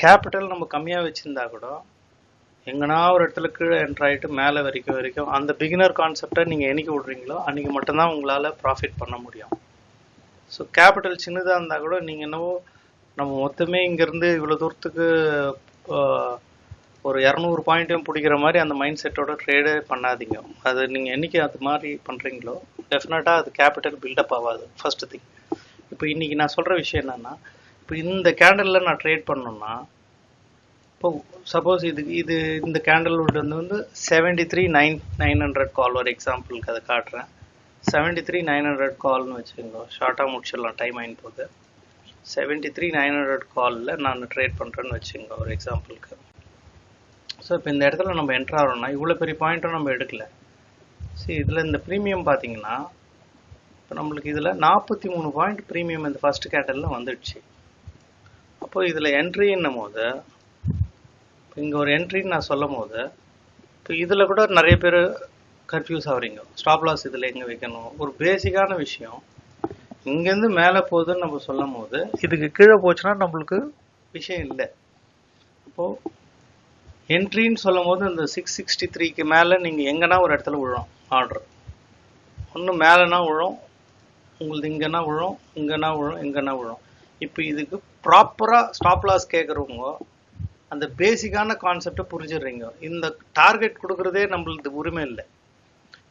Capital நம்ம கம்மியாக வச்சுருந்தா கூட எங்கன்னா ஒரு இடத்துல கீழே என்ட்ரு ஆகிட்டு மேலே வரைக்கும் அந்த பிகினர் கான்செப்டை நீங்கள் என்னைக்கு விட்றீங்களோ அன்றைக்கி மட்டும்தான் உங்களால் ப்ராஃபிட் பண்ண முடியும். ஸோ கேபிட்டல் சின்னதாக இருந்தால் கூட நீங்கள் என்னவோ நம்ம மொத்தமே இங்கேருந்து இவ்வளோ தூரத்துக்கு ஒரு 200 பாயிண்ட்டையும் பிடிக்கிற மாதிரி அந்த மைண்ட் செட்டோட ட்ரேடே பண்ணாதீங்க. அது நீங்கள் என்றைக்கு அது மாதிரி பண்ணுறீங்களோ டெஃபினட்டாக அது கேபிட்டல் பில்டப் ஆகாது. First thing. இப்போ இன்றைக்கி நான் சொல்கிற விஷயம் என்னென்னா, இப்போ இந்த கேண்டலில் நான் ட்ரேட் பண்ணோன்னா, இப்போ சப்போஸ் இந்த கேண்டல் வந்து 73,900 கால் ஒரு எக்ஸாம்பிளுக்கு அதை காட்டுறேன். 73,900 கால்னு வச்சுக்கோங்க. ஷார்ட்டாக முடிச்சிடலாம், டைம் ஆயின் போகுது. 73,900 காலில் நான் ட்ரேட் பண்ணுறேன்னு வச்சுக்கோங்க ஒரு எக்ஸாம்பிளுக்கு. ஸோ இப்போ இந்த இடத்துல நம்ம என்ட்ரு ஆகிறோம்னா இவ்வளோ பெரிய பாயிண்ட்டும் நம்ம எடுக்கல. சரி, இதில் இந்த ப்ரீமியம் பார்த்தீங்கன்னா இப்போ நம்மளுக்கு இதில் 43 பாயிண்ட் ப்ரீமியம் இந்த ஃபஸ்ட்டு கேண்டலில் வந்துடுச்சு. அப்போ இதில் என்ட்ரின்னும் போது இப்போ இங்கே ஒரு என்ட்ரின்னு நான் சொல்லும் போது இப்போ இதில் கூட நிறைய பேர் கன்ஃபியூஸ் ஆகுறீங்க. ஸ்டாப் லாஸ் இதில் எங்கே வைக்கணும்? ஒரு பேசிக்கான விஷயம், இங்கேருந்து மேலே போகுதுன்னு நம்ம சொல்லும் போது இதுக்கு கீழே போச்சுன்னா நம்மளுக்கு விஷயம் இல்லை. அப்போது என்ட்ரின்னு சொல்லும் போது இந்த 663க்கு மேலே நீங்கள் எங்கன்னா ஒரு இடத்துல விழும் ஆர்டர். ஒன்று மேலேனா விழும், உங்களுக்கு இங்கேனா விழும், இங்கேனா விழும், எங்கன்னா விழும். இப்போ இதுக்கு ப்ராப்பராக ஸ்டாப் லாஸ் கேட்குறவங்க அந்த பேசிக்கான கான்செப்டை புரிஞ்சிடுறீங்க. இந்த டார்கெட் கொடுக்குறதே நம்மளுக்கு உரிமை இல்லை.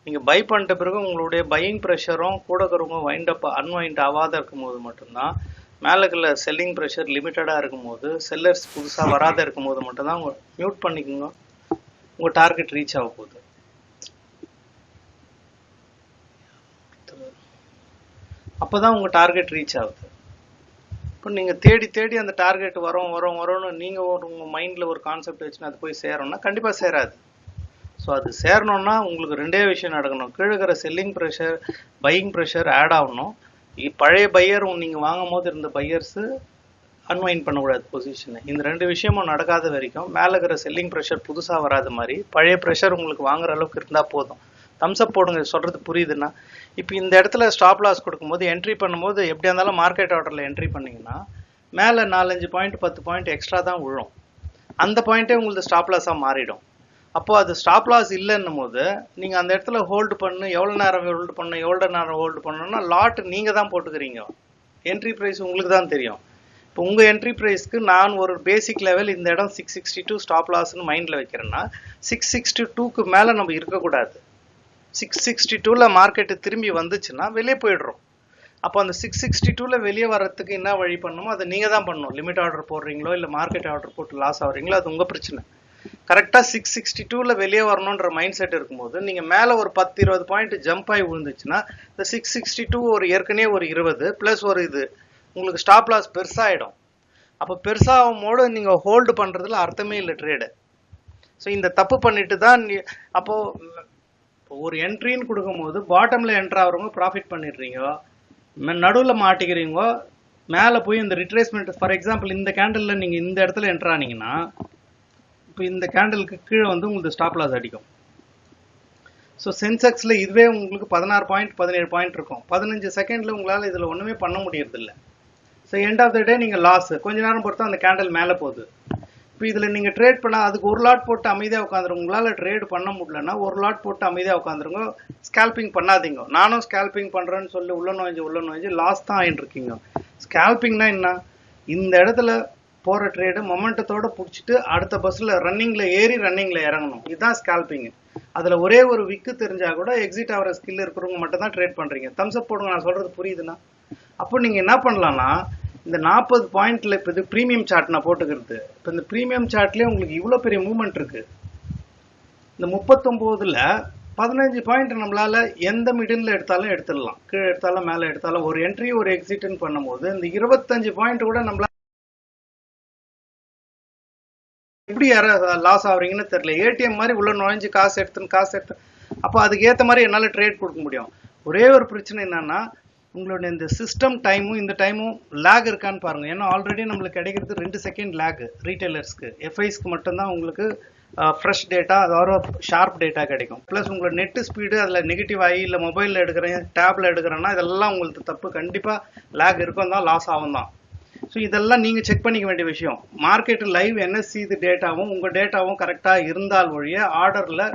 நீங்கள் பை பண்ணிட்ட பிறகு உங்களுடைய பையிங் ப்ரெஷரும் கூட இருக்கிறவங்க அன்வைண்ட் ஆகாத இருக்கும் போது மட்டும்தான், மேலே இருக்கிற செல்லிங் ப்ரெஷர் லிமிட்டடாக இருக்கும்போது, செல்லர்ஸ் புதுசாக வராத இருக்கும்போது மட்டும்தான் உங்கள் மியூட் பண்ணிக்கோங்க, உங்கள் டார்கெட் ரீச் ஆக போகுது. அப்போ தான் உங்கள் டார்கெட் ரீச் ஆகுது. இப்போ நீங்கள் தேடி அந்த டார்கெட் வரும்னு நீங்கள் உங்கள் மைண்டில் ஒரு கான்செப்ட் வச்சுன்னு அது போய் சேரணும்னா கண்டிப்பாக சேராது. ஸோ அது சேரணும்னா உங்களுக்கு ரெண்டே விஷயம் நடக்கணும். கீழே இருக்கிற selling pressure, buying pressure add ஆகணும். பழைய பையர் நீங்கள் வாங்கும் போது இருந்த பையர்ஸு அன்வைண்ட் பண்ணக்கூடாது பொசிஷனை. இந்த ரெண்டு விஷயமும் நடக்காத வரைக்கும் மேலே இருக்கிற செல்லிங் ப்ரெஷர் புதுசாக வராத மாதிரி பழைய ப்ரெஷர் உங்களுக்கு வாங்குற அளவுக்கு இருந்தால் போதும். தம்ஸ்அப் போடுங்க, சொல்கிறது புரியுதுன்னா. இப்போ இந்த இடத்துல ஸ்டாப் லாஸ் கொடுக்கும்போது என்ட்ரி பண்ணும்போது எப்படியா இருந்தாலும் மார்க்கெட் ஆர்டரில் என்ட்ரி பண்ணிங்கன்னா மேலே 4-5 பாயிண்ட் 10 பாயிண்ட் எக்ஸ்ட்ரா தான் விழும். அந்த பாயிண்ட்டே உங்களுக்கு ஸ்டாப் லாஸாக மாறிடும். அப்போது அது ஸ்டாப் லாஸ் இல்லைன்னும் போது நீங்கள் அந்த இடத்துல ஹோல்டு பண்ணு, எவ்வளோ நேரம் ஹோல்டு பண்ணணும்னா லாட் நீங்கள் தான் போட்டுக்கிறீங்க. என்ட்ரி ப்ரைஸ் உங்களுக்கு தான் தெரியும். இப்போ உங்கள் என்ட்ரி ப்ரைஸ்க்கு நான் ஒரு பேசிக் லெவல் இந்த இடம் 662 ஸ்டாப் லாஸ்ன்னு மைண்டில் வைக்கிறேன்னா 662க்கு மேலே நம்ம இருக்கக்கூடாது. 662ல் மார்க்கெட்டு திரும்பி வந்துச்சுன்னா வெளியே போயிடுறோம். அப்போ அந்த 662ல் வெளியே வர்றதுக்கு என்ன வழி பண்ணணுமோ அதை நீங்கள் தான் பண்ணணும். லிமிட் ஆர்டர் போடுறீங்களோ இல்லை மார்க்கெட் ஆர்டர் போட்டு லாஸ் ஆகுறீங்களோ அது உங்கள் பிரச்சனை. கரெக்டாக 662ல் வெளியே வரணுன்ற மைண்ட் செட் இருக்கும்போது நீங்கள் மேலே ஒரு 10-20 பாயிண்ட் ஜம்ப் ஆகி விழுந்துச்சுன்னா இந்த 662 ஒரு ஏற்கனவே ஒரு 20 ப்ளஸ் ஒரு இது உங்களுக்கு ஸ்டாப் லாஸ் பெருசாகிடும். அப்போ பெருசாகும் போது நீங்கள் ஹோல்டு பண்ணுறதுல அர்த்தமே இல்லை ட்ரேடு. ஸோ இந்த தப்பு பண்ணிட்டு தான் அப்போது ஒரு என்ட்ரின்னு கொடுக்கும்போது பாட்டமில் என்ட்ரு ஆகிறவங்க ப்ராஃபிட் பண்ணிடுறீங்க, நடுவில் மாட்டிக்கிறீங்க, மேலே போய் இந்த ரிட்ரேஸ்மெண்ட். ஃபார் எக்ஸாம்பிள் இந்த கேண்டலில் நீங்கள் இந்த இடத்துல என்ட்ரு ஆனீங்கன்னா இப்போ இந்த கேண்டலுக்கு கீழே வந்து உங்களுக்கு ஸ்டாப் லாஸ் அடிக்கும். ஸோ சென்செக்ஸில் இதுவே உங்களுக்கு 16 பாயிண்ட் 17 பாயிண்ட் இருக்கும். 15 செகண்டில் உங்களால் இதில் ஒன்றுமே பண்ண முடியறதில்ல. ஸோ எண்ட் ஆஃப் த டே நீங்கள் லாஸ். கொஞ்ச நேரம் பொறுத்தா அந்த கேண்டல் மேலே போகுது. இப்போ இதில் நீங்கள் ட்ரேட் பண்ணால் அதுக்கு ஒரு லாட் போட்டு அமைதியாக உட்காந்துருங்க. உங்களால் ட்ரேட் பண்ண முடியலன்னா ஒரு லாட் போட்டு அமைதியாக உட்காந்துருங்க. ஸ்கேல்பிங் பண்ணாதீங்க. நானும் ஸ்கேல்பிங் பண்ணுறேன்னு சொல்லி உள்ள நுழைஞ்சு லாஸ் தான் ஆகிட்டு இருக்கீங்க. ஸ்கேல்பிங்னா என்ன? இந்த இடத்துல போகிற ட்ரேடு மொமெண்டத்தோடு பிடிச்சிட்டு அடுத்த பஸ்ஸில் ரன்னிங்கில் ஏறி ரன்னிங்கில் இறங்கணும். இதுதான் ஸ்கேல்பிங். அதில் ஒரே ஒரு விக்கு தெரிஞ்சால் கூட எக்ஸிட் ஆகிற ஸ்கில் இருக்கிறவங்க மட்டும் தான் ட்ரேட் பண்ணுறீங்க. தம்ஸ்அப் போடுங்க, நான் சொல்கிறது புரியுதுன்னா. அப்போ நீங்கள் என்ன பண்ணலான்னா இந்த 40 பாயிண்டில் இப்போ இது ப்ரீமியம் சார்ட் நான் போட்டுக்கிறது. இப்போ இந்த ப்ரீமியம் சார்ட்லேயே உங்களுக்கு இவ்வளோ பெரிய மூவ்மெண்ட் இருக்குது. இந்த 39ல் 15 பாயிண்ட் நம்மளால் எந்த மிடில் எடுத்தாலும் எடுத்துடலாம். கீழே எடுத்தாலும் மேலே எடுத்தாலும் ஒரு என்ட்ரி ஒரு எக்ஸிட்னு பண்ணும்போது இந்த 25 பாயிண்ட் கூட நம்மளால் எப்படி லாஸ் ஆகுறீங்கன்னு தெரியல. ஏடிஎம் மாதிரி உள்ள நுழைஞ்சு காசு எடுத்து அப்போ அதுக்கு ஏற்ற மாதிரி என்னால் ட்ரேட் கொடுக்க முடியும். ஒரே ஒரு பிரச்சனை என்னன்னா உங்களுடைய இந்த சிஸ்டம் டைமும் இந்த டைமும் லேக் இருக்கான்னு பாருங்கள். ஏன்னா ஆல்ரெடி நம்மளுக்கு கிடைக்கிறது 2 செகண்ட் லேக் ரீட்டைலர்ஸ்க்கு. எஃப்ஐஸ்க்கு மட்டும்தான் உங்களுக்கு ஃப்ரெஷ் டேட்டா, அதாவது ஷார்ப் டேட்டா கிடைக்கும். ப்ளஸ் உங்களோட நெட்டு ஸ்பீடு அதில் நெகட்டிவ் ஆகி இல்லை மொபைலில் எடுக்கிறேன் டேப்பில் எடுக்கிறேன்னா இதெல்லாம் உங்களுக்கு தப்பு. கண்டிப்பாக லேக் இருக்கும் தான், லாஸ் ஆகும் தான். ஸோ இதெல்லாம் நீங்கள் செக் பண்ணிக்க வேண்டிய விஷயம். மார்க்கெட் லைவ் என்எஸ்சி இது டேட்டாவும் உங்கள் டேட்டாவும் கரெக்டாக இருந்தால் ஒழிய ஆர்டரில்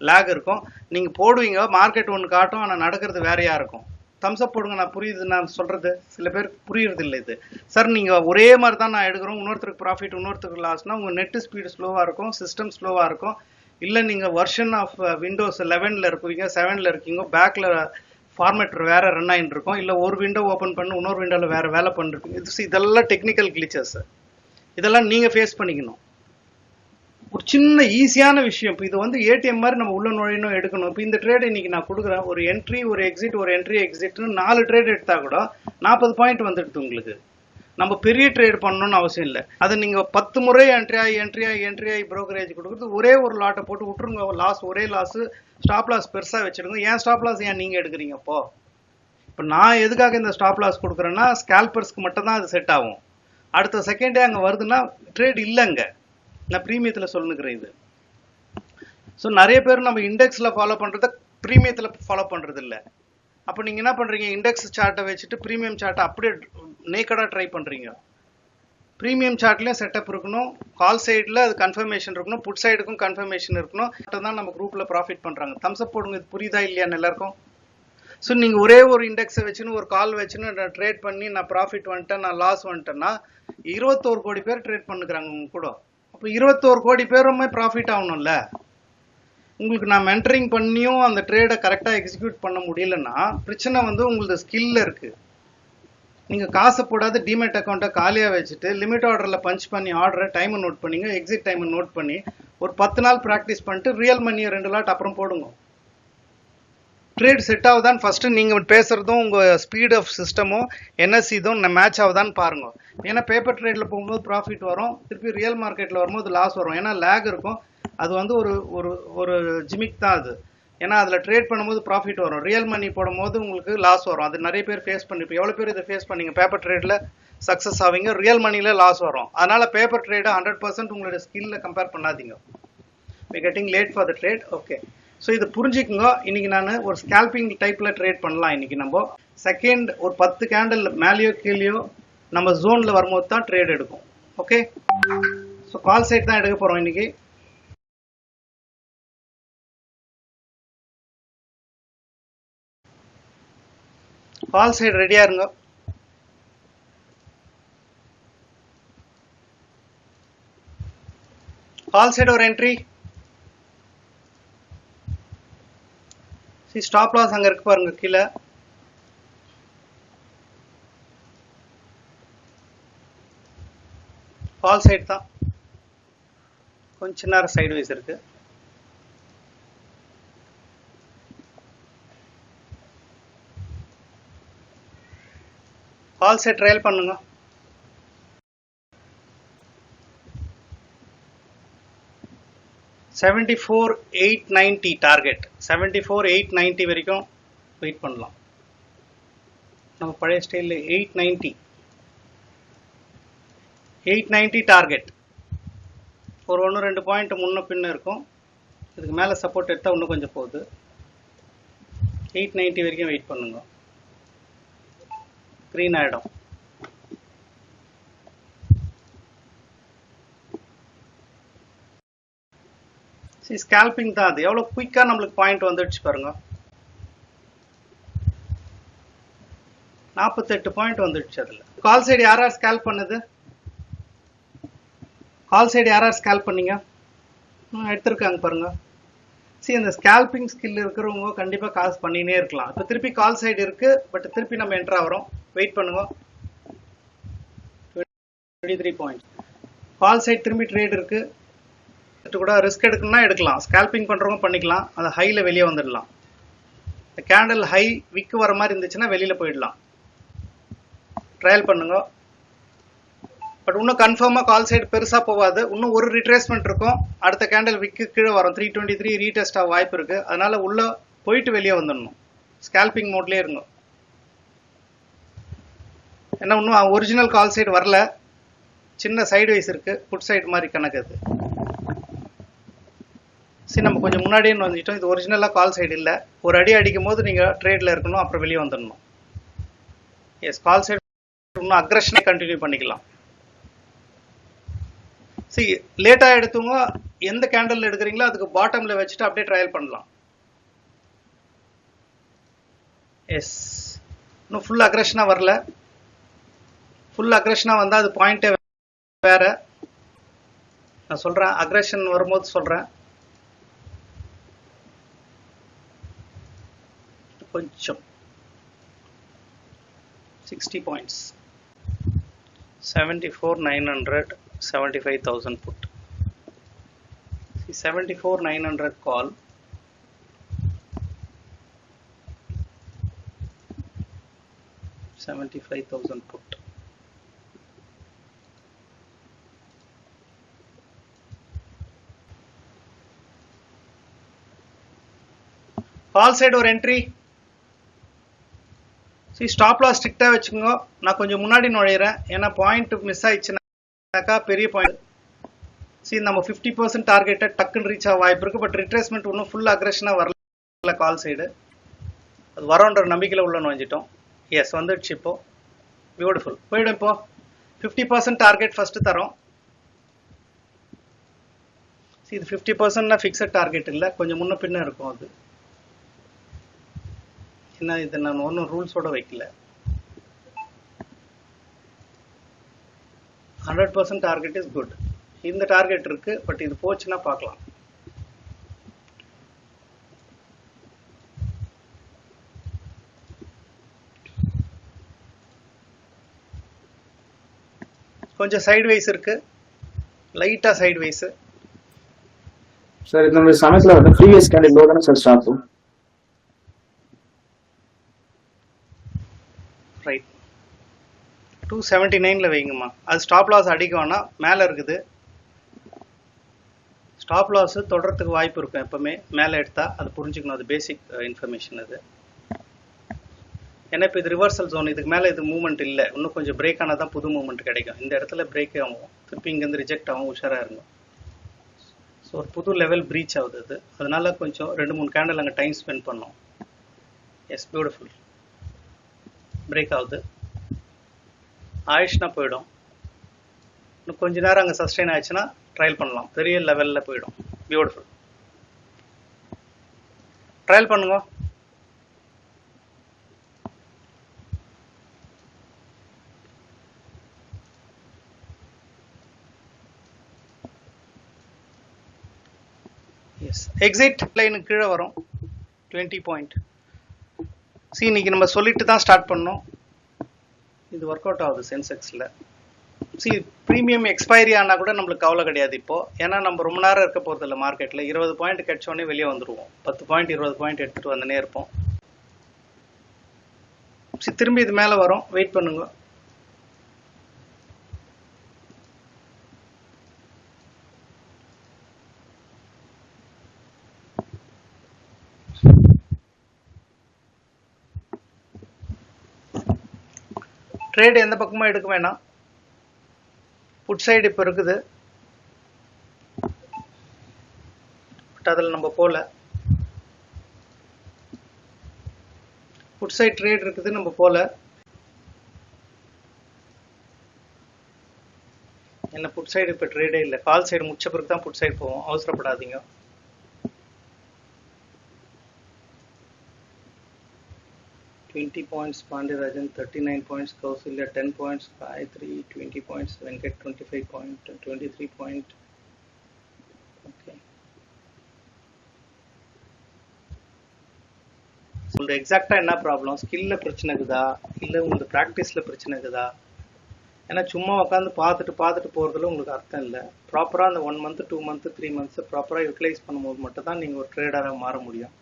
லேக் இருக்கும். நீங்கள் போடுவீங்க, மார்க்கெட் ஒன்று காட்டும், ஆனால் நடக்கிறது வேறையாக இருக்கும். தம்ஸ்அப் போடுங்க, நான் புரியுது நான் சொல்கிறது. சில பேருக்கு புரியுறது இல்லை இது. சார் நீங்கள் ஒரே மாதிரி தான் நான் எடுக்கிறோம், இன்னொருத்தருக்கு ப்ராஃபிட் இன்னொருத்தருக்கு லாஸ்னால் உங்கள் நெட்டு ஸ்பீடு ஸ்லோவாக இருக்கும், சிஸ்டம் ஸ்லோவாக இருக்கும். இல்லை நீங்கள் வெர்ஷன் ஆஃப் விண்டோஸ் 11ல் இருக்கீங்க, 7ல் இருக்கீங்க, பேக்கில் ஃபார்மேட் வேறு ரன் ஆகிட்டு இருக்கும். இல்லை ஒரு விண்டோ ஓப்பன் பண்ணி இன்னொரு விண்டோவில் வேறு வேலை பண்ணிருப்பீங்க. இதெல்லாம் டெக்னிக்கல் கிளிச்சஸ். இதெல்லாம் நீங்கள் ஃபேஸ் பண்ணிக்கணும். ஒரு சின்ன ஈஸியான விஷயம். இப்போ இது வந்து ஏடிஎம் மாதிரி நம்ம உள்ள நுழையணும், எடுக்கணும். இப்போ இந்த ட்ரேட் இன்னைக்கு நான் கொடுக்குறேன், ஒரு என்ட்ரி ஒரு எக்ஸிட் ஒரு என்ட்ரி எக்ஸிட்னு 4 ட்ரேட் எடுத்தா கூட 40 பாயிண்ட் வந்துடுது உங்களுக்கு. நம்ம பெரிய ட்ரேட் பண்ணணும்னு அவசியம் இல்லை. அதை நீங்கள் 10 முறை என்ட்ரி ஆகி ப்ரோக்கரேஜ் கொடுக்குறது, ஒரே ஒரு லாட்டை போட்டு விட்டுருங்க. லாஸ் ஒரே லாஸ், ஸ்டாப் லாஸ் பெருசாக வச்சுடுங்க. ஏன் ஸ்டாப் லாஸ் ஏன் நீங்கள் எடுக்கிறீங்க? இப்போ நான் எதுக்காக இந்த ஸ்டாப் லாஸ் கொடுக்குறேன்னா, ஸ்கேல்பர்ஸ்க்கு மட்டும் தான் அது செட் ஆகும். அடுத்த செகண்டே அங்கே வருதுன்னா ட்ரேட் இல்லைங்க. நான் ப்ரீமியத்தில் சொல்லுங்கிறேன் இது. ஸோ நிறைய பேர் நம்ம இண்டெக்ஸில் ஃபாலோ பண்ணுறத ப்ரீமியத்தில் ஃபாலோ பண்ணுறது இல்லை. அப்போ நீங்கள் என்ன பண்ணுறீங்க, இண்டெக்ஸ் சார்ட்டை வச்சுட்டு ப்ரீமியம் சார்ட்டை அப்படியே நேக்கடாக ட்ரை பண்ணுறீங்க. ப்ரீமியம் சார்ட்லேயும் செட்டப் இருக்கணும், கால் சைடில் அது கன்ஃபர்மேஷன் இருக்கணும், புட் சைடுக்கும் கன்ஃபர்மேஷன் இருக்கணும். தான் நம்ம குரூப்பில் ப்ராஃபிட் பண்ணுறாங்க. தம்ஸ்அப் போடுங்க. இது புரியுதா இல்லையான்னு எல்லாருக்கும்? ஸோ நீங்கள் ஒரே ஒரு இண்டெக்ஸை வச்சுன்னு ஒரு கால் வச்சுன்னு நான் ட்ரேட் பண்ணி நான் ப்ராஃபிட் வந்துட்டேன், நான் லாஸ் வந்துட்டேன்னா 21 கோடி பேர் ட்ரேட் பண்ணுறாங்க உங்க கூட. அப்போ 21 கோடி பேருமே ப்ராஃபிட் ஆகணும்ல. உங்களுக்கு நான் மென்டரிங் பண்ணியும் அந்த ட்ரேடை கரெக்டாக எக்ஸிக்யூட் பண்ண முடியலன்னா பிரச்சனை வந்து உங்களது ஸ்கில்ல இருக்கு. நீங்கள் காசை போடாத டிமெட் அக்கௌண்ட்டை காலியாக வச்சுட்டு லிமிட் ஆர்டரில் பஞ்ச் பண்ணி ஆர்டரை டைமை நோட் பண்ணிங்க, எக்ஸிட் டைமை நோட் பண்ணி ஒரு 10 நாள் ப்ராக்டிஸ் பண்ணிட்டு ரியல் மணியை 2 லாட் அப்புறம் போடுங்க. ட்ரேட் செட் ஆகுதான் ஃபர்ஸ்ட் நீங்கள் பேசுறதும் உங்கள் ஸ்பீட் ஆஃப் சிஸ்டமும் என்எஸ்சி இதுவும் மேட்ச் ஆகுதான்னு பாருங்க. ஏன்னா பேப்பர் ட்ரேடில் போகும்போது ப்ராஃபிட் வரும், திருப்பி ரியல் மார்க்கெட்டில் வரும்போது லாஸ் வரும். ஏன்னா லேக் இருக்கும். அது வந்து ஒரு ஒரு ஒரு ஜிமிக் தான் அது. ஏன்னா அதில் ட்ரேட் பண்ணும்போது ப்ராஃபிட் வரும், ரியல் மணி போடும்போது உங்களுக்கு லாஸ் வரும். அது நிறைய பேர் ஃபேஸ் பண்ணிப்போம். எவ்வளோ பேர் இதை ஃபேஸ் பண்ணீங்க? பேப்பர் ட்ரேடில் சக்ஸஸ் ஆவீங்க, ரியல் மணியில் லாஸ் வரும். அதனால் பேப்பர் ட்ரேடை 100% உங்களோட ஸ்கில்ல கம்பேர் பண்ணாதீங்க. Getting late for the trade. Okay, so இது புரிஞ்சுக்குங்க. இன்னைக்கு நான் ஒரு ஸ்கேல்பிங் டைப்பில் ட்ரேட் பண்ணலாம். இன்னைக்கு நம்ம செகண்ட் ஒரு 10 கேண்டில் மேலேயோ கீழேயோ நம்ம ஜோனில் வரும்போது தான் ட்ரேட் எடுக்கும். ஓகே, ஸோ கால் சைட் தான் எடுக்க போகிறோம் இன்னைக்கு. கால் சைடு ரெடியாக இருங்க. கால் சைடு ஒரு என்ட்ரி. ஸ்டாப் லாஸ் அங்கே இருக்கு பாருங்க கீழே. கால் சைடு தான், கொஞ்ச நேரம் சைடு வைஸ் இருக்கு. கால் சைடு ட்ரையல் பண்ணுங்க. $74,890 டார்கெட். 74,890 வரைக்கும் வெயிட் பண்ணலாம். நம்ம பழைய ஸ்டைலில் 890 டார்கெட். ஒரு 1-2 பாயிண்ட் முன்ன பின்ன இருக்கும். இதுக்கு மேலே சப்போர்ட் எடுத்தால் இன்னும் கொஞ்சம் போகுது. 890 வரைக்கும் வெயிட் பண்ணுங்க. க்ரீன் ஆகிடும். ஸ்கேல்பிங் தான் அது. எவ்வளோ குயிக்காக நம்மளுக்கு பாயிண்ட் வந்துடுச்சு பாருங்க. 48 பாயிண்ட் வந்துடுச்சு. அதில் கால் சைடு யார் ஸ்கேல்ப் பண்ணுது? கால் சைடு யார் ஸ்கேல்ப் பண்ணீங்க? எடுத்திருக்காங்க பாருங்க. இந்த ஸ்கேல்பிங் ஸ்கில் இருக்கிறவங்க கண்டிப்பாக காசு பண்ணினே இருக்கலாம். இப்போ திருப்பி கால் சைடு இருக்கு, பட் திருப்பி நம்ம என்ட்ரு ஆகிறோம். வெயிட் பண்ணுங்க. 23 பாயிண்ட். கால் சைடு திரும்பி ட்ரேட் இருக்கு. கூட ரிஸ்க் எடுக்கணும்னா எடுக்கலாம். ஸ்கேல்பிங் பண்றவங்க பண்ணிக்கலாம். அது ஹைல வெளியே வந்துடலாம். கேண்டில் ஹை விக்கு வர மாதிரி இருந்துச்சுன்னா வெளியில போயிடலாம். ட்ரையல் பண்ணுங்க. பட் இன்னும் கன்ஃபார்மா கால் சைடு பெருசா போகாது. இன்னும் ஒரு ரிட்ரேஸ்மெண்ட் இருக்கும். அடுத்த கேண்டில் விக்கு கீழே வரும். 323 ரீடெஸ்ட் ஆக வாய்ப்பு இருக்கு. அதனால உள்ள போயிட்டு வெளியே வந்துடணும். ஸ்கேல்பிங் மோட்லயே இருங்க. ஏன்னா இன்னும் ஒரிஜினல் கால் சைடு வரல. சின்ன சைடு வைஸ் இருக்கு. புட் சைடு மாதிரி கணக்கு அது. நம்ம கொஞ்சம் முன்னாடியே வந்துட்டோம். இது ஒரிஜினலாக கால் சைடு இல்லை. ஒரு அடி அடிக்கும் போது நீங்கள் ட்ரேடில் இருக்கணும், அப்புறம் வெளியே வந்துடணும். எஸ், கால் சைடு இன்னும் அக்ரஷனை கண்டினியூ பண்ணிக்கலாம். சரி, லேட்டாக எடுத்தவங்க எந்த கேண்டில் எடுக்கிறீங்களோ அதுக்கு பாட்டமில் வச்சுட்டு அப்படியே ட்ரையல் பண்ணலாம். எஸ், இன்னும் ஃபுல் அக்ரஷனாக வரல. ஃபுல் அக்ரஷனாக வந்தால் அது பாயிண்ட்டே வேற. நான் சொல்கிறேன், அக்ரஷன் வரும்போது சொல்கிறேன். கொஞ்சம் 60 points, 74,900, 75,000 put. See, 74,900 call, 75,000 put. Call side or entry. See, stop loss ஸ்ட்ரிக்டாக வச்சுக்கோங்க. நான் கொஞ்சம் முன்னாடி நுழையிறேன், ஏன்னா பாயிண்ட் மிஸ் ஆயிடுச்சுனாக்கா பெரிய பாயிண்ட். சி, நம்ம 50% டார்கெட்டை டக்குன்னு ரீச் ஆக வாய்ப்பு இருக்குது. பட் ரிட்ரேஸ்மெண்ட் இன்னும் ஃபுல் அக்ரெஷனாக வரல கால் சைடு. அது வரோன்ற நம்பிக்கையில் உள்ள நுழைஞ்சிட்டோம். எஸ், வந்துடுச்சு இப்போ. பியூட்டிஃபுல், போயிடும் இப்போ. 50% டார்கெட் ஃபஸ்ட்டு தரோம். சி, இது 50%னா ஃபிக்ஸட் டார்கெட் இல்லை, கொஞ்சம் முன்ன பின்ன இருக்கும். அது என்ன, இது நான் ஒன்றும் ரூல்ஸோட வைக்கல. 100% டார்கெட் இஸ் குட். இந்த டார்கெட் இருக்கு, பட் இது போச்சுன்னா பார்க்கலாம். கொஞ்சம் சைடு வைஸ் இருக்கு, லைட்டா சைடு வைஸ். சார், இந்த சமயத்துல வந்து ப்ரீவியஸ் கேண்டில் லோ தானே சார் ஸ்டாப்? ரைட், 279ல வைங்கம்மா. அது ஸ்டாப் லாஸ் அடிக்க வேணாம், மேலே இருக்குது. ஸ்டாப் லாஸ் தொடர்றதுக்கு வாய்ப்பு இருக்கும் எப்பவுமே மேலே எடுத்தா. அது புரிஞ்சுக்கணும், அது பேசிக் இன்ஃபர்மேஷன் அது. ஏன்னா இப்போ இது ரிவர்சல் ஜோன், இதுக்கு மேலே இது மூவ்மெண்ட் இல்லை. இன்னும் கொஞ்சம் பிரேக் ஆனால் தான் புது மூவ்மெண்ட் கிடைக்கும். இந்த இடத்துல பிரேக் ஆகும், திருப்பி இங்கேருந்து ரிஜெக்ட் ஆகும், உஷாராக இருக்கும். ஸோ ஒரு புது லெவல் ப்ரீச் ஆகுது அது. அதனால கொஞ்சம் 2-3 கேண்டில் அங்கே டைம் ஸ்பெண்ட் பண்ணோம். Yes, beautiful. பிரேக் ஆகுது, ஆயிடுச்சுன்னா போயிடும். இன்னும் கொஞ்ச நேரம் அங்கே சஸ்டெயின் ஆயிடுச்சுன்னா ட்ரையல் பண்ணலாம், பெரிய லெவலில் போயிடும். பியூட்டிஃபுல், ட்ரையல் பண்ணுங்க. எஸ், எக்ஸிட் லைனுக்கு கீழே வரும் 20 பாயிண்ட். சி, இன்னைக்கு நம்ம சொல்லிட்டு தான் ஸ்டார்ட் பண்ணோம். இது ஒர்க் அவுட் ஆகுது சென்செக்ஸில். சி, ப்ரீமியம் எக்ஸ்பைரி ஆனால் கூட நம்மளுக்கு கவலை கிடையாது இப்போ. ஏன்னா நம்ம ரொம்ப நேரம் இருக்க போகிறது இல்லை மார்க்கெட்டில். 20 பாயிண்ட் கிடைச்சோடனே வெளியே வந்துடுவோம். 10 பாயிண்ட் 20 பாயிண்ட் எடுத்துகிட்டு வந்துனே இருப்போம். சி, திரும்பி இது மேலே வரும், வெயிட் பண்ணுங்க. ட்ரேட் எந்த பக்கமும் எடுக்க வேணாம். புட் சைடு இப்போ இருக்குது, பட் அதில் நம்ம போல. புட் சைடு ட்ரேட் இருக்குது, நம்ம போல. என்ன, புட் சைடு இப்போ ட்ரேடே இல்லை. கால் சைடு முடிச்ச பிறகு தான் புட் சைடு போவோம், அவசரப்படாதீங்க. $20 points Pandirajan, 39 points Kausalya, 10 points Gayatri, 20 points Venkat, 25 point, 23 point. Okay. உங்களுக்கு எக்ஸாக்டா என்ன ப்ராப்ளம்? ஸ்கில்ல பிரச்சனை இருக்குதா, இல்லை உங்களுக்கு ப்ராக்டிஸ்ல பிரச்சனை இருக்குதா? ஏன்னா சும்மா உட்காந்து பார்த்துட்டு போறதுல உங்களுக்கு அர்த்தம் இல்லை. ப்ராப்பரா அந்த 1 month 2 month 3 months ப்ராப்பரா யூட்டிலைஸ் பண்ணும்போது மட்டும் தான் நீங்க ஒரு ட்ரேடராக மாற முடியும்.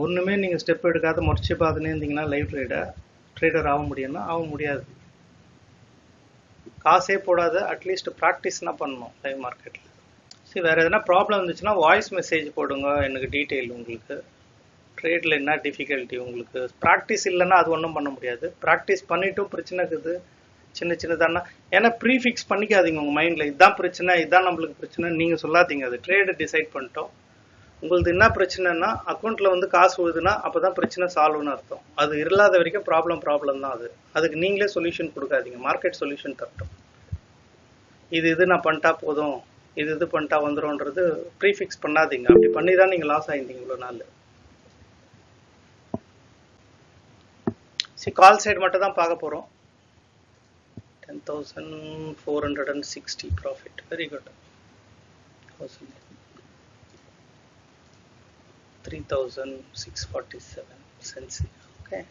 ஒன்றுமே நீங்கள் ஸ்டெப் எடுக்காத முடிச்சு பார்த்துனே இருந்தீங்கன்னா லைவ் ட்ரேடர் ஆக முடியும்னா ஆக முடியாது. காசே போடாத அட்லீஸ்ட் ப்ராக்டிஸ்னா பண்ணணும் லைவ் மார்க்கெட்டில். சரி, வேறு எதனா ப்ராப்ளம் இருந்துச்சுன்னா வாய்ஸ் மெசேஜ் போடுங்க எனக்கு டீட்டெயில். உங்களுக்கு ட்ரேடில் என்ன டிஃபிகல்ட்டி உங்களுக்கு ப்ராக்டிஸ் இல்லைன்னா அது ஒன்றும் பண்ண முடியாது. ப்ராக்டிஸ் பண்ணிட்டும் பிரச்சனை இருக்குது சின்னதானா. ஏன்னா ப்ரீஃபிக்ஸ் பண்ணிக்காதீங்க உங்கள் மைண்டில். இதுதான் பிரச்சனை, இதுதான் நம்மளுக்கு பிரச்சனை நீங்கள் சொல்லாதீங்க. அது ட்ரேடு டிசைட் பண்ணிட்டோம். உங்களுக்கு என்ன பிரச்சனைனா அக்கௌண்ட்ல வந்து காசு விழுதுன்னா அப்பதான் பிரச்சனை சால்வ்னு அர்த்தம். அது இல்லாத வரைக்கும் ப்ராப்ளம் தான். அதுக்கு நீங்களே சொல்யூஷன் கொடுக்காதீங்க, மார்க்கெட் சொல்யூஷன் தரட்டும். இது நான் பண்ணிட்டா போதும், இது பண்ணிட்டா வந்துரும்ன்றது ப்ரீஃபிக்ஸ் பண்ணாதீங்க. அப்படி பண்ணி தான் நீங்க லாஸ் ஆயிருந்தீங்க இவ்வளவு நாள். கால் சைடு மட்டும் தான் பார்க்க போறோம். 10,460 profit, very good. 3,647 cents. Okay.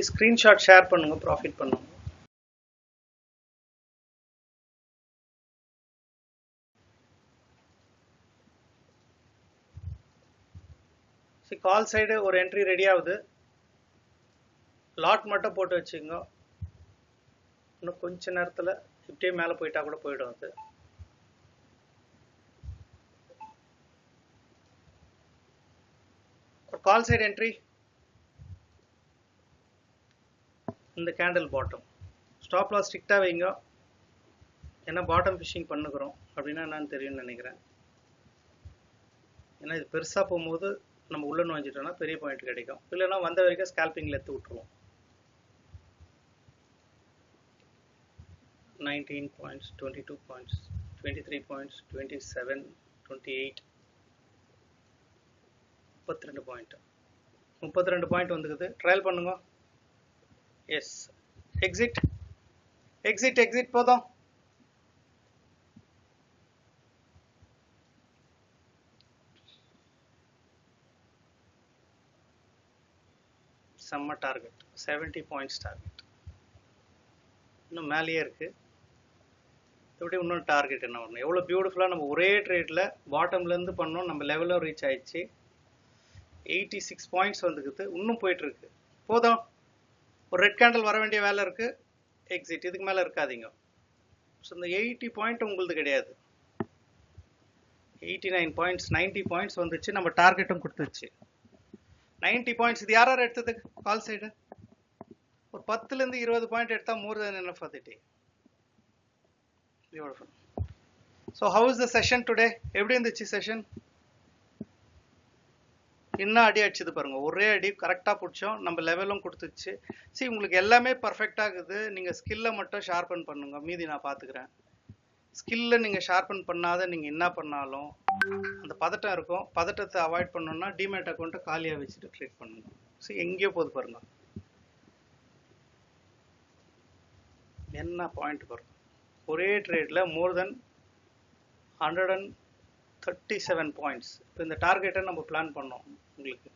Screenshot share பண்ணுங்க, ப்ராஃபிட் பண்ணுங்க. கால் சைடு ஒரு என்ட்ரி ரெடி ஆகுது. லாட் மட்டும் போட்டு வச்சுங்க. இன்னும் கொஞ்ச நேரத்தில் இப்படியே மேலே போயிட்டா கூட போயிடும். அது ஒரு கால் சைடு என்ட்ரி. இந்த கேண்டில் பாட்டம். ஸ்டாப் லாஸ் ஸ்ட்ரிக்டாக வைங்க. ஏன்னா பாட்டம் ஃபிஷிங் பண்ணுகிறோம் அப்படின்னா என்னன்னு தெரியும்னு நினைக்கிறேன். ஏன்னா இது பெருசாக போகும்போது நம்ம உள்ள நுழைஞ்சிட்டோம்னா பெரிய பாயிண்ட் கிடைக்கும். இல்லைன்னா வந்த வரைக்கும் ஸ்கேல்பிங்கில் எடுத்து விட்டுருவோம். 19 points, 22 points, 23 points, 27, 28, 32 point. 32 point வந்துக்குது. Trial பண்ணுங்க. எஸ், எக்ஸிட் எக்ஸிட் எக்ஸிட் போதும். செம்ம டார்கெட், 70 பாயிண்ட்ஸ் டார்கெட். இன்னும் மேலேயே இருக்கு. இப்படி இன்னொரு டார்கெட் என்ன பண்ணணும்? எவ்வளோ பியூட்டிஃபுல்லாக நம்ம ஒரே ட்ரேடில் பாட்டம்லேருந்து பண்ணோம். நம்ம லெவலில் ரீச் ஆயிடுச்சு. 86 பாயிண்ட்ஸ் வந்துக்குது. இன்னும் போயிட்டுருக்கு. போதும். ஒரு ரெட் கேண்டில் வர வேண்டிய வேலை இருக்குது. எக்ஸிட். இதுக்கு மேலே இருக்காதீங்க. ஸோ இந்த 80 பாயிண்ட் உங்களுது கிடையாது. 89 பாயிண்ட்ஸ், 90 பாயிண்ட்ஸ் வந்துச்சு. நம்ம டார்கெட்டும் கொடுத்துச்சு. 90 பாயிண்ட்ஸ். இது யார் எடுத்தது? கால் சைடு ஒரு 10லேருந்து 20 பாயிண்ட் எடுத்தால் more than enough for the day. Beautiful. So how is the session today? எப்படி இருந்துச்சு செஷன்? என்ன அடி அடிச்சது பாருங்க. ஒரே அடி கரெக்டாக பிடிச்சோம். நம்ம லெவலும் கொடுத்துச்சு. சரி, உங்களுக்கு எல்லாமே பர்ஃபெக்டாக இருக்குது. நீங்கள் ஸ்கில்லை மட்டும் ஷார்பன் பண்ணுங்க. மீதி நான் பார்த்துக்கிறேன். ஸ்கில்லை நீங்கள் ஷார்பன் பண்ணாத நீங்கள் என்ன பண்ணாலும் அந்த பதட்டம் இருக்கும். பதட்டத்தை அவாய்ட் பண்ணணும்னா டிமேட் அக்கௌண்ட்டை காலியாக வச்சுட்டு ட்ரேட் பண்ணுங்க. சரி, எங்கேயோ போகுது பாருங்க. என்ன பாயிண்ட் பாருங்க. ஒரே ட்ரேடில் மோர் தென் 137 பாயிண்ட்ஸ். இப்போ இந்த டார்கெட்டை நம்ம பிளான் பண்ணோம் உங்களுக்கு.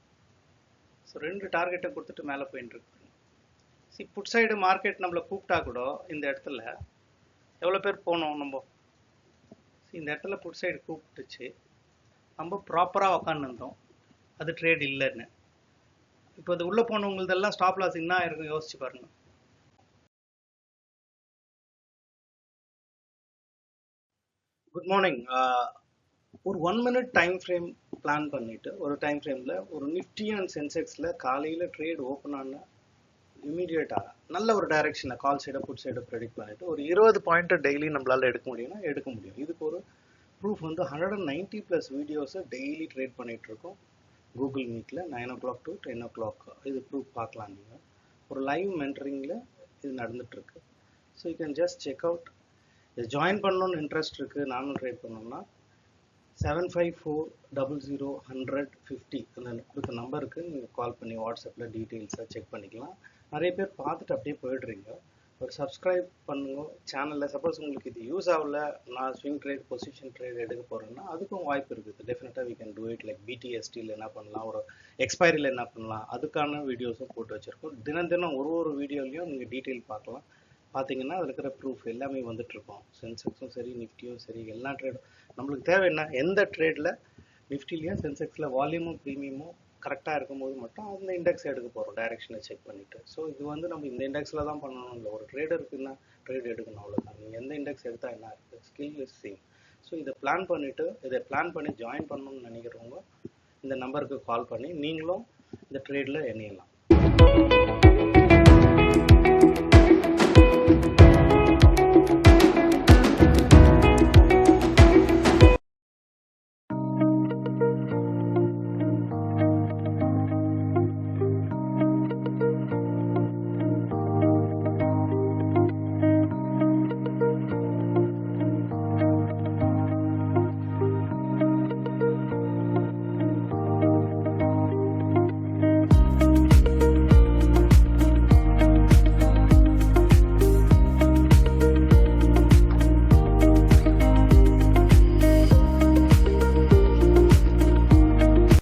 ஸோ 2 டார்கெட்டை கொடுத்துட்டு மேலே போயிட்டு இருக்கு. சி, புட் சைடு மார்க்கெட் நம்மளை கூப்பிட்டா கூட இந்த இடத்துல எவ்வளோ பேர் போனோம் நம்ம. இந்த இடத்துல புட் சைடு கூப்பிட்டுச்சு. நம்ம ப்ராப்பராக உக்காந்துருந்தோம். அது ட்ரேட் இல்லைன்னு. இப்போ அது உள்ளே போனவங்களதெல்லாம் ஸ்டாப் லாஸ் என்ன இருக்கும் யோசிச்சு பாருங்க. Good morning. ஒரு 1 minute டைம் ஃப்ரேம் பிளான் பண்ணிட்டு ஒரு டைம் ஃப்ரேமில் ஒரு நிஃப்டி அண்ட் சென்செக்ஸில் காலையில் ட்ரேட் ஓப்பன் ஆன இமீடியட்டாக நல்ல ஒரு டைரெக்ஷனில் கால் சைடை புட் சைடை ப்ரெடிக்ட் பண்ணிவிட்டு ஒரு 20 பாயிண்ட்டை டெய்லி நம்மளால் எடுக்க முடியும்னா எடுக்க முடியும். இதுக்கு ஒரு ப்ரூஃப் வந்து 190+ வீடியோஸை டெய்லி ட்ரேட் பண்ணிகிட்ருக்கோம் கூகுள் மீட்டில் 9 o'clock to 10 o'clock. இது ப்ரூஃப் பார்க்கலாம். நீங்கள் ஒரு லைவ் மென்டரிங்கில் இது நடந்துகிட்ருக்கு. So you can just check out. இது ஜாயின் பண்ணணுன்னு இன்ட்ரெஸ்ட் இருக்குது, நானும் ட்ரேட் பண்ணோம்னா 7540010050 அந்த கொடுத்த நம்பருக்கு நீங்கள் கால் பண்ணி வாட்ஸ்அப்பில் டீட்டெயில்ஸாக செக் பண்ணிக்கலாம். நிறைய பேர் பார்த்துட்டு அப்படியே போயிடுறீங்க. ஒரு சப்ஸ்கிரைப் பண்ணுங்க சேனலில். சப்போஸ் உங்களுக்கு இது யூஸ் ஆகல, நான் ஸ்விங் ட்ரேட் பொசிஷன் ட்ரேட் எடுக்க போகிறேன்னா அதுக்கும் வாய்ப்பு இருக்குது. டெஃபினட்டாக we can do it. Like பிடிஎஸ்டியில் என்ன பண்ணலாம், ஒரு எக்ஸ்பைரியில் என்ன பண்ணலாம், அதுக்கான வீடியோஸும் போட்டு வச்சுருக்கோம். தினம் ஒரு வீடியோலையும் நீங்கள் டீட்டெயில் பார்க்கலாம். பார்த்தீங்கன்னா அதில் இருக்கிற ப்ரூஃப் எல்லாமே வந்துட்டுருக்கோம். சென்செக்ஸும் சரி, நிஃப்டியும் சரி, எல்லா ட்ரேடும் நம்மளுக்கு தேவை என்ன, எந்த ட்ரேடில் நிஃப்டிலையும் சென்செக்ஸில் வால்யூமும் ப்ரீமியமும் கரெக்டாக இருக்கும்போது மட்டும் அந்த இண்டெக்ஸ் எடுக்க போகிறோம் டைரெக்ஷனை செக் பண்ணிவிட்டு. ஸோ இது வந்து நம்ம இந்த இண்டெக்ஸில் தான் பண்ணணும் இல்லை. ஒரு ட்ரேடருக்குன்னா ட்ரேட் எடுக்கணும், அவ்வளோதான். நீங்கள் எந்த இண்டெக்ஸ் எடுத்தால் என்ன இருக்குது, ஸ்கில் இஸ் சேம். ஸோ இதை பிளான் பண்ணி ஜாயின் பண்ணணும்னு நினைக்கிறவங்க இந்த நம்பருக்கு கால் பண்ணி நீங்களும் இந்த ட்ரேடில் இணையலாம்.